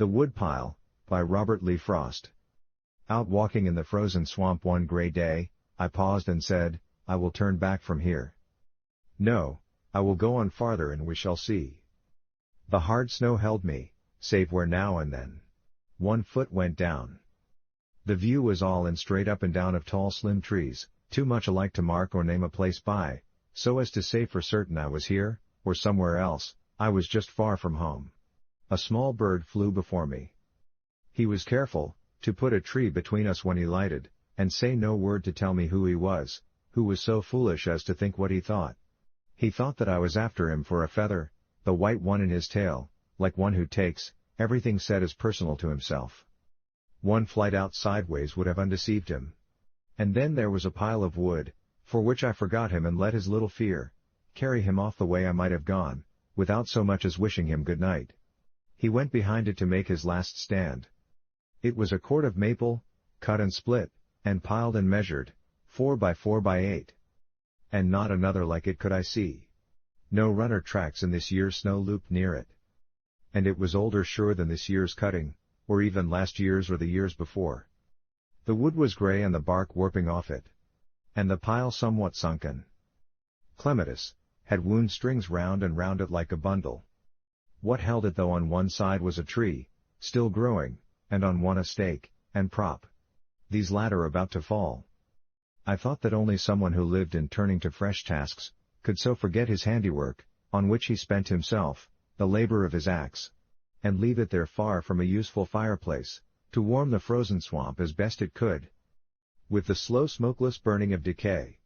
The Woodpile, by Robert Lee Frost. Out walking in the frozen swamp one gray day, I paused and said, I will turn back from here. No, I will go on farther and we shall see. The hard snow held me, save where now and then 1 foot went down. The view was all in straight up and down of tall slim trees, too much alike to mark or name a place by, so as to say for certain I was here, or somewhere else. I was just far from home. A small bird flew before me. He was careful to put a tree between us when he lighted, and say no word to tell me who he was, who was so foolish as to think what he thought. He thought that I was after him for a feather, the white one in his tail, like one who takes everything said as personal to himself. One flight out sideways would have undeceived him. And then there was a pile of wood, for which I forgot him and let his little fear carry him off the way I might have gone, without so much as wishing him good night. He went behind it to make his last stand. It was a cord of maple, cut and split, and piled and measured, 4 by 4 by 8. And not another like it could I see. No runner tracks in this year's snow loop near it. And it was older sure than this year's cutting, or even last year's or the years before. The wood was grey and the bark warping off it. And the pile somewhat sunken. Clematis had wound strings round and round it like a bundle. What held it though on one side was a tree, still growing, and on one a stake and prop. These latter about to fall. I thought that only someone who lived in turning to fresh tasks could so forget his handiwork, on which he spent himself, the labor of his axe, and leave it there far from a useful fireplace, to warm the frozen swamp as best it could. With the slow smokeless burning of decay,